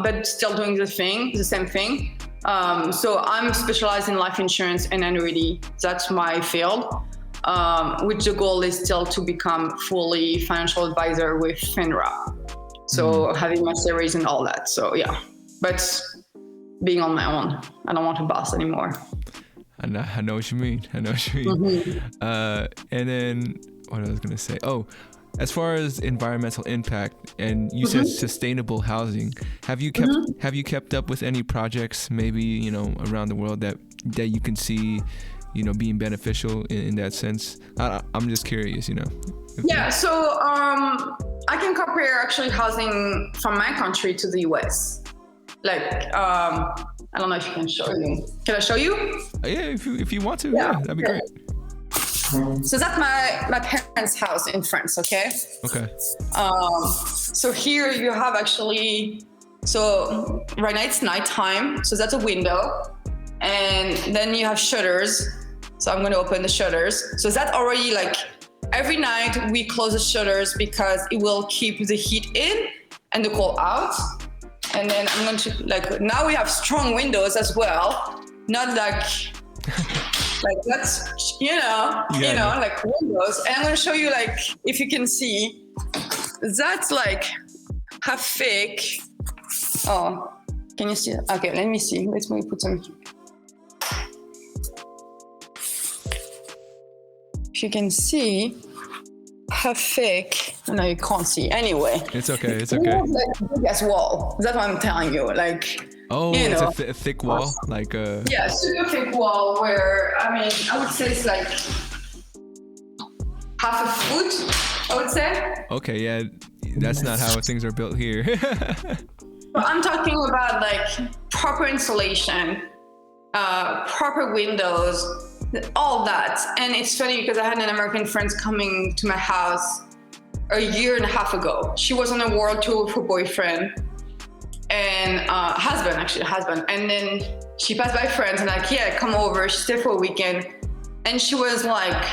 but still doing the same thing. So I'm specialized in life insurance and annuity. That's my field. Which the goal is still to become fully financial advisor with FINRA. So having my series and all that. So yeah, but being on my own, I don't want to boss anymore. I know what you mean. And then what I was going to say, as far as environmental impact, and you said sustainable housing, have you kept up with any projects, maybe, you know, around the world that you can see, you know, being beneficial in that sense? I'm just curious, you know. Yeah, so I can compare actually housing from my country to the US. Like, I don't know if you can show you. Can I show you? Yeah, if you want to, yeah, that'd be great. So that's my parents' house in France, okay? Okay. So here you have actually, so right now it's nighttime, so that's a window. And then you have shutters. So I'm going to open the shutters. So that's already like every night we close the shutters because it will keep the heat in and the cold out. And then I'm going to like, now we have strong windows as well. Not like that's, you know, like windows. And I'm going to show you like, if you can see, that's like half thick. Oh, can you see that? Okay, let me see. Let's maybe put some. If you can see how thick, no, you can't see. Anyway, it's okay. It's okay. Like big as wall. That's what I'm telling you. Like, it's a thick wall, like yeah, super thick wall. Where I mean, I would say it's like half a foot. I would say. Okay, yeah, that's not how things are built here. But I'm talking about like proper insulation, proper windows. All that. And it's funny because I had an American friend coming to my house a year and a half ago. She was on a world tour with her boyfriend and husband. And then she passed by friends and like, yeah, come over. She stayed for a weekend. and she was like,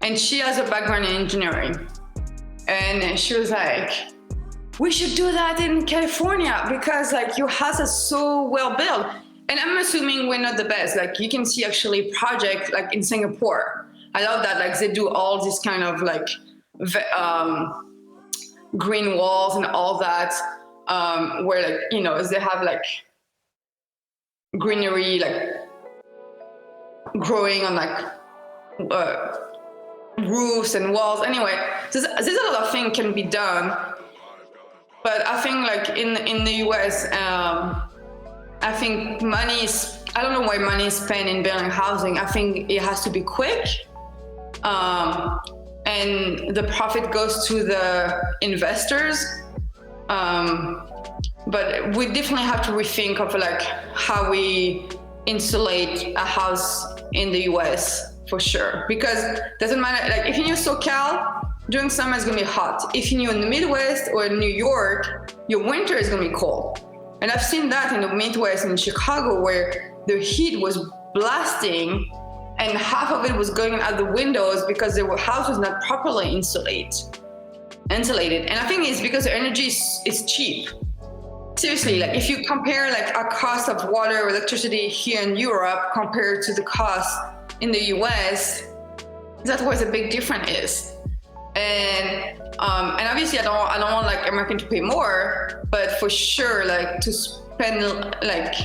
and she has a background in engineering, and she was like, we should do that in California because like your house is so well built. And I'm assuming we're not the best. Like you can see actually projects like in Singapore. I love that. Like they do all this kind of like green walls and all that, where like, you know, they have like greenery, like growing on like roofs and walls. Anyway, there's a lot of things can be done. But I think like in the US, I think I don't know why money is spent in building housing. I think it has to be quick. And the profit goes to the investors. But we definitely have to rethink of like how we insulate a house in the US for sure. Because it doesn't matter, like if you're in SoCal, during summer it's gonna be hot. If you're in the Midwest or New York, your winter is gonna be cold. And I've seen that in the Midwest in Chicago where the heat was blasting and half of it was going out the windows because the house was not properly insulated. And I think it's because the energy is cheap. Seriously, like if you compare like a cost of water or electricity here in Europe compared to the cost in the US, that's where the big difference is. And obviously I don't want like American to pay more, but for sure like to spend like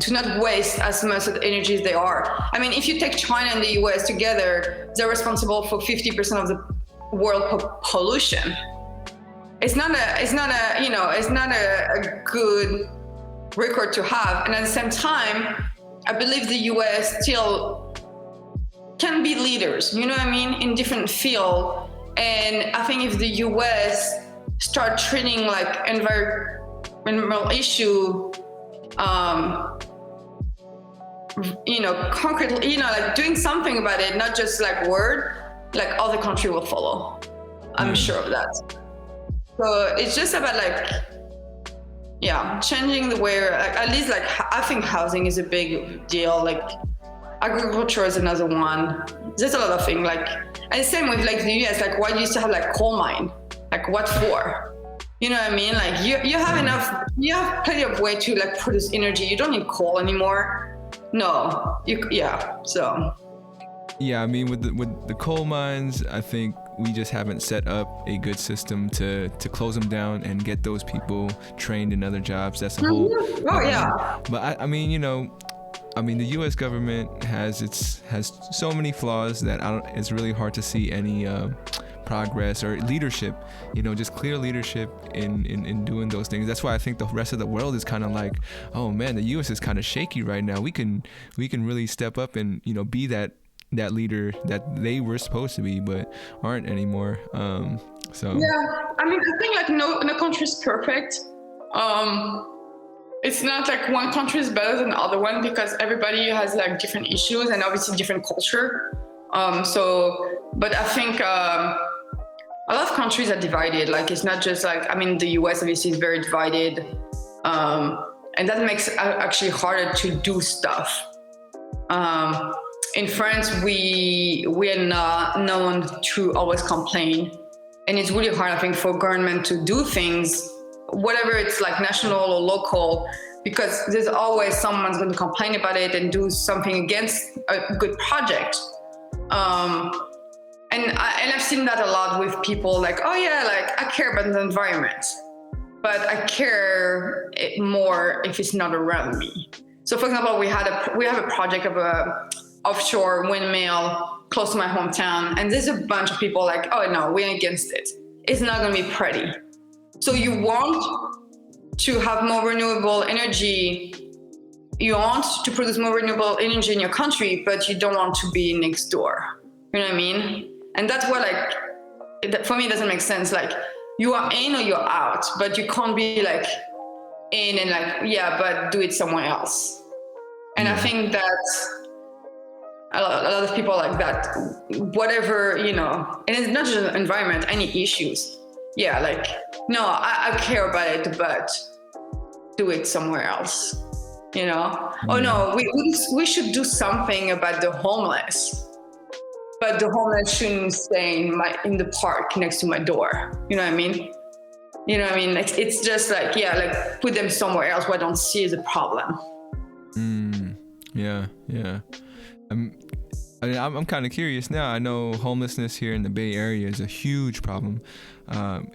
to not waste as much of the energy as they are. I mean, if you take China and the US together, they're responsible for 50% of the world pollution. It's not a good record to have. And at the same time, I believe the US still can be leaders, you know what I mean, in different fields. And I think if the US start treating like environmental issue, concretely, like doing something about it, not just like word, like other country will follow. I'm sure of that. So it's just about like, changing the way, like at least like I think housing is a big deal. Like agriculture is another one. There's a lot of things like, and the same with like the US, like why do you still have like coal mine? Like what for? You know what I mean? Like you have plenty of way to like produce energy. You don't need coal anymore. No, so. Yeah, I mean with the coal mines, I think we just haven't set up a good system to close them down and get those people trained in other jobs. That's a whole. Oh yeah. But I mean, the U.S. government has so many flaws that it's really hard to see any progress or leadership. Just clear leadership in doing those things. That's why I think the rest of the world is kind of like, oh man, the U.S. is kind of shaky right now. We can really step up and be that leader that they were supposed to be but aren't anymore. So yeah, I mean, I think like no country is perfect. It's not like one country is better than the other one because everybody has like different issues and obviously different culture. But I think a lot of countries are divided. Like it's not just like, I mean, the US obviously is very divided, and that makes it actually harder to do stuff. In France, we are not known to always complain. And it's really hard, I think, for government to do things, whatever it's like national or local, because there's always someone's going to complain about it and do something against a good project. And I've seen that a lot with people like, oh yeah, like I care about the environment, but I care more if it's not around me. So for example, we have a project of a offshore windmill close to my hometown, and there's a bunch of people like, oh no, we're against it. It's not gonna be pretty. So you want to have more renewable energy, you want to produce more renewable energy in your country, but you don't want to be next door. You know what I mean? And that's what for me, it doesn't make sense. Like you are in or you're out, but you can't be like in and like, yeah, but do it somewhere else. And I think that a lot of people like that, whatever, and it's not just the environment, any issues. Yeah, like, no, I care about it, but do it somewhere else. you know? Oh no, we should do something about the homeless. But the homeless shouldn't stay in the park next to my door. You know what I mean? You know what I mean? It's just like, yeah, like put them somewhere else where I don't see the problem. Yeah. I'm kind of curious now. I know homelessness here in the Bay Area is a huge problem.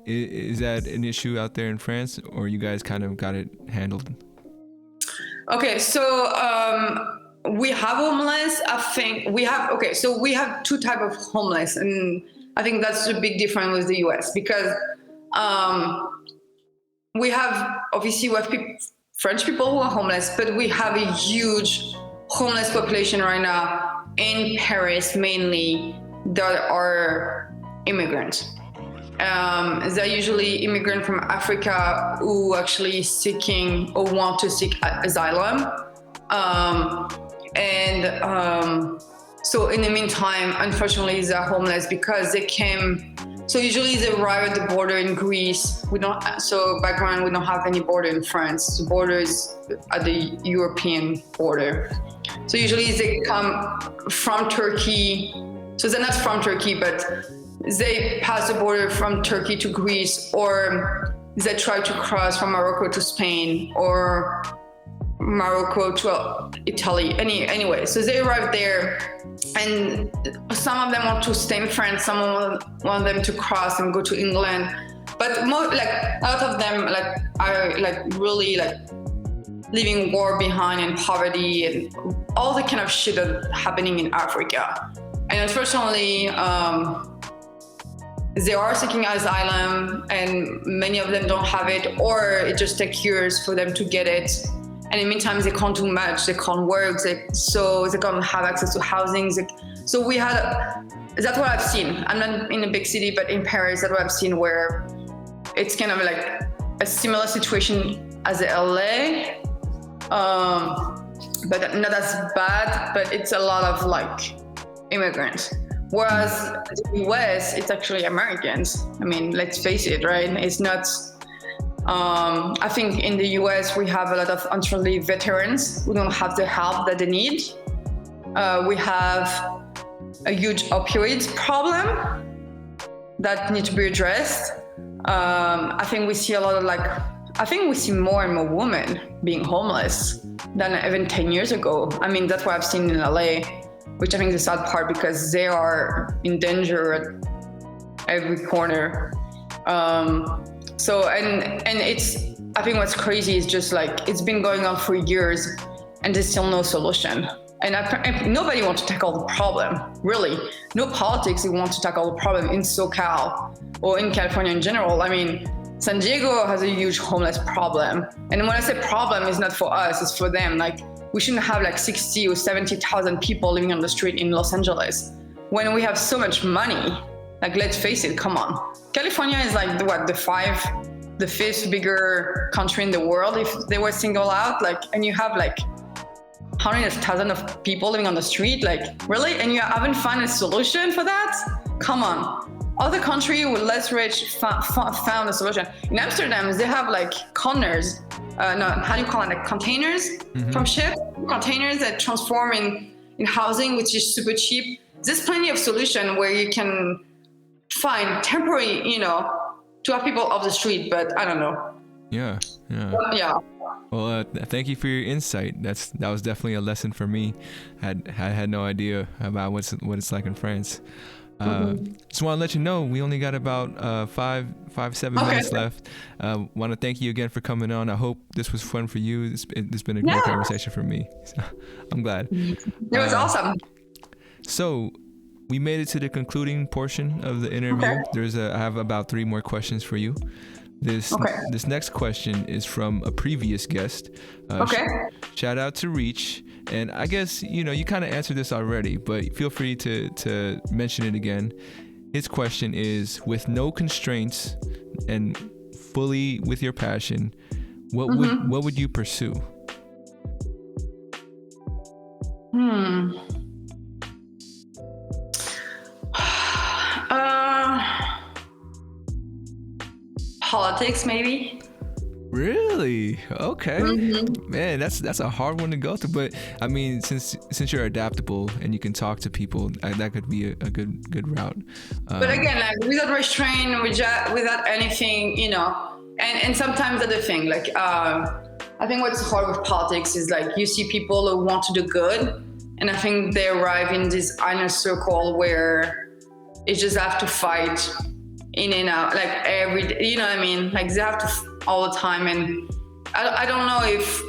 Is that an issue out there in France, or you guys kind of got it handled? Okay, so we have homeless. I think we have. Okay, so we have two type of homeless, and I think that's the big difference with the US because we have French people who are homeless, but we have a huge homeless population right now in Paris, mainly that are immigrants. They're usually immigrants from Africa who actually seeking or want to seek asylum. So in the meantime, unfortunately, they're homeless because they came. So usually they arrive at the border in Greece. So background, we don't have any border in France. The border is at the European border. So usually they come from Turkey. So they're not from Turkey, but they pass the border from Turkey to Greece, or they try to cross from Morocco to Spain, or Morocco to Italy. Anyway, so they arrive there, and some of them want to stay in France, some want them to cross and go to England, but a lot of them are really leaving war behind and poverty and all the kind of shit that's happening in Africa. And unfortunately, they are seeking asylum, and many of them don't have it, or it just takes years for them to get it. And in the meantime, they can't do much. They can't work. So they can't have access to housing. So that's what I've seen. I'm not in a big city, but in Paris, that's what I've seen, where it's kind of like a similar situation as LA, but not as bad. But it's a lot of immigrants. Whereas the US, it's actually Americans. I mean, let's face it, right? It's not. I think in the US, we have a lot of unfortunately veterans who don't have the help that they need. We have a huge opioids problem that needs to be addressed. I think we see a lot of I think we see more and more women being homeless than even 10 years ago. I mean, that's what I've seen in LA, which I think is the sad part because they are in danger at every corner. So I think what's crazy is just it's been going on for years and there's still no solution. And nobody wants to tackle the problem, really. No politics want to tackle the problem in SoCal or in California in general. I mean, San Diego has a huge homeless problem. And when I say problem, it's not for us, it's for them. We shouldn't have 60 or 70,000 people living on the street in Los Angeles when we have so much money. Let's face it, come on. California is the fifth bigger country in the world if they were singled out, and you have hundreds of thousands of people living on the street, really? And you haven't found a solution for that? Come on. Other countries with less rich found a solution. In Amsterdam, they have corners, how do you call it? Containers from ship, containers that transform in housing, which is super cheap. There's plenty of solution where you can find temporary, to have people off the street, but I don't know. Yeah. Well, thank you for your insight. That was definitely a lesson for me. I had no idea about what it's like in France. Just want to let you know we only got about 7 minutes left. Want to thank you again for coming on. I hope this was fun for you. It's been a great conversation for me. So, I'm glad. It was awesome. So we made it to the concluding portion of the interview. I have about 3 more questions for you. This next question is from a previous guest. Shout out to Reach. And I guess, you kind of answered this already, but feel free to mention it again. His question is, with no constraints and fully with your passion, what would you pursue? Politics, maybe. Really? Okay. Mm-hmm. Man, that's a hard one to go through. But I mean, since you're adaptable and you can talk to people, that could be a good route. But again, like without restraint, without anything, and sometimes that's the thing. Like, I think what's hard with politics is like you see people who want to do good, and I think they arrive in this inner circle where you just have to fight in and out, like every day, you know what I mean? Like they have to all the time, and I don't know if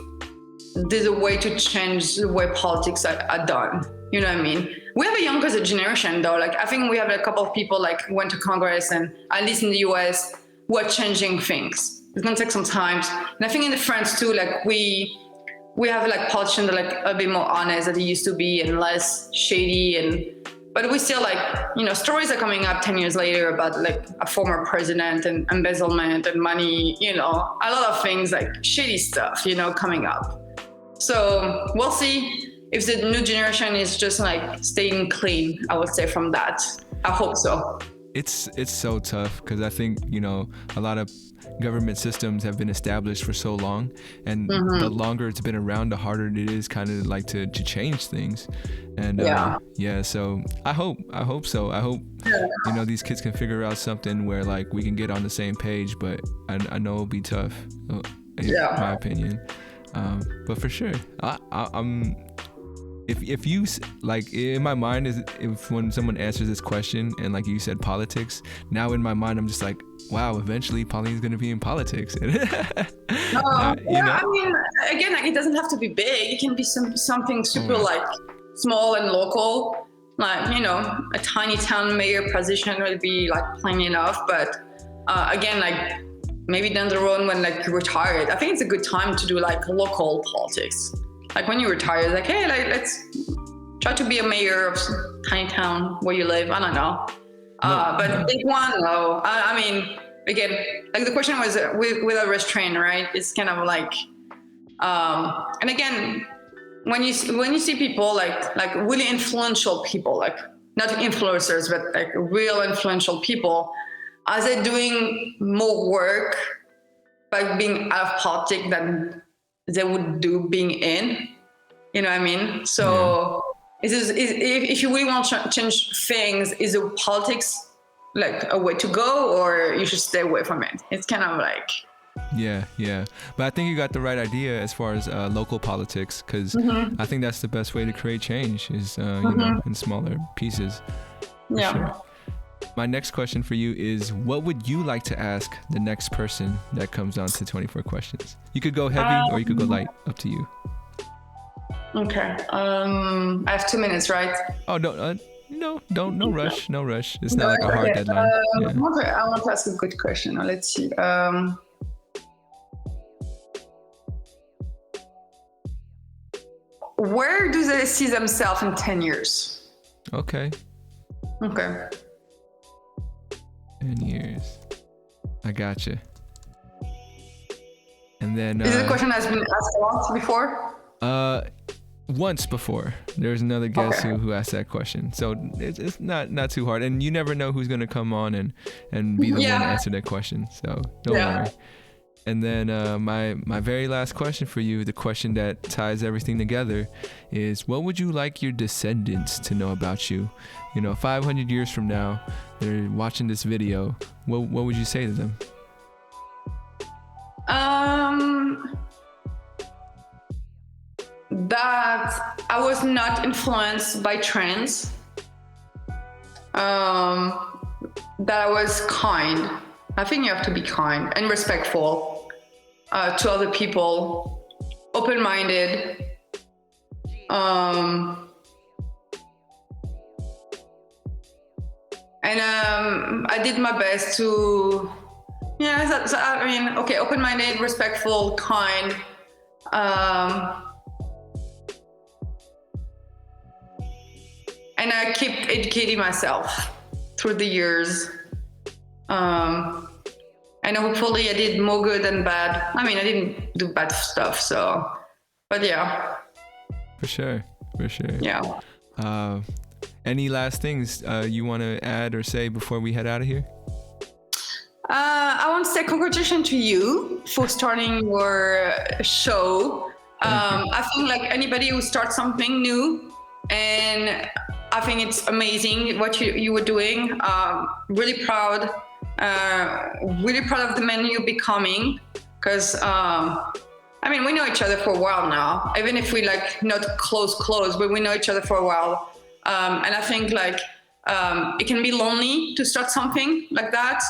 there's a way to change the way politics are done. You know what I mean? We have a younger generation though. Like I think we have a couple of people like went to Congress and at least in the US who are changing things. It's gonna take some time. And I think in the France too, like we have like politicians that are like a bit more honest than they used to be and less shady but we still like, stories are coming up 10 years later about like a former president and embezzlement and money, a lot of things like shady stuff, coming up. So we'll see if the new generation is just like staying clean, I would say, from that. I hope so. It's so tough because I think, a lot of government systems have been established for so long, and the longer it's been around, the harder it is kind of like to change things. And so I hope so. I hope these kids can figure out something where like we can get on the same page, but I know it'll be tough, in my opinion. But for sure, I'm if you like, in my mind is if when someone answers this question and like you said politics, now in my mind I'm just like, wow, eventually Pauline's gonna be in politics. I mean, again, like it doesn't have to be big. It can be something super like small and local, like a tiny town mayor position would be like plain enough. But again, like maybe down the road when like you're retired, I think it's a good time to do like local politics. Like when you retire, like, hey, like let's try to be a mayor of some tiny town where you live. I don't know. But big one, no. I mean, again, like the question was with a restraint, right? It's kind of like, and again, when you see people like really influential people, like not influencers, but like real influential people, are they doing more work by being out of politics than they would do being in? You know what I mean? So if you really want to change things, is the politics like a way to go, or you should stay away from it? It's kind of like... Yeah. But I think you got the right idea as far as local politics, because I think that's the best way to create change is, in smaller pieces. Yeah. Sure. My next question for you is, what would you like to ask the next person that comes on to 24 questions? You could go heavy or you could go light, up to you. Okay. I have 2 minutes, right? Oh, no rush. No rush. It's not like a hard deadline. Okay, I want to ask a good question. Let's see. Where do they see themselves in 10 years? Okay. 10 years. I gotcha. And then is it a question that's been asked once before? Once before. There's another guest who asked that question. So it's not too hard. And you never know who's gonna come on and be the one to answer that question. So don't worry. And then my very last question for you, the question that ties everything together, is what would you like your descendants to know about you? 500 years from now, they're watching this video. What would you say to them? That I was not influenced by trends. That I was kind. I think you have to be kind and respectful to other people, open-minded. And I did my best to, open-minded, respectful, kind. And I keep educating myself through the years. And hopefully I did more good than bad. I mean, I didn't do bad stuff, so, but yeah. For sure. Yeah. Any last things you want to add or say before we head out of here? I want to say congratulations to you for starting your show. I think like anybody who starts something new, and I think it's amazing what you were doing. Really proud of the man you're becoming, because I mean, we know each other for a while now, even if we like not close, but we know each other for a while. And I think like it can be lonely to start something like that.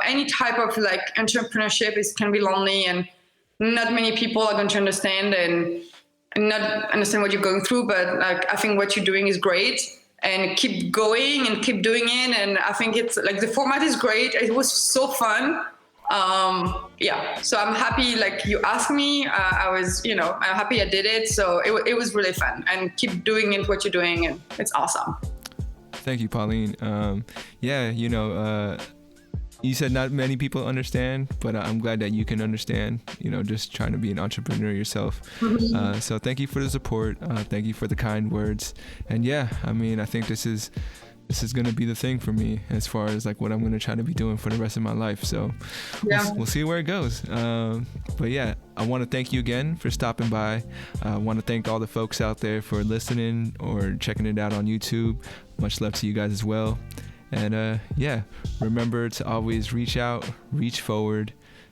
Any type of like entrepreneurship can be lonely, and not many people are going to understand and not understand what you're going through. But like, I think what you're doing is great, and keep going and keep doing it. And I think it's like the format is great. It was so fun. Yeah, so I'm happy like you asked me. I was, I'm happy I did it. So it was really fun, and keep doing it what you're doing, and it's awesome. Thank you, Pauline. Yeah, you said not many people understand, but I'm glad that you can understand, just trying to be an entrepreneur yourself. So thank you for the support. Thank you for the kind words. And yeah, I mean, I think this is going to be the thing for me as far as like what I'm going to try to be doing for the rest of my life. So we'll see where it goes. But yeah, I want to thank you again for stopping by. I want to thank all the folks out there for listening or checking it out on YouTube. Much love to you guys as well. And yeah, remember to always reach out, reach forward.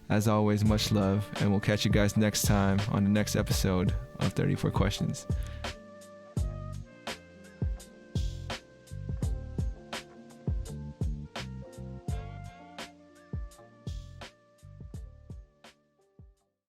As always, much love. And we'll catch you guys next time on the next episode of 34 Questions.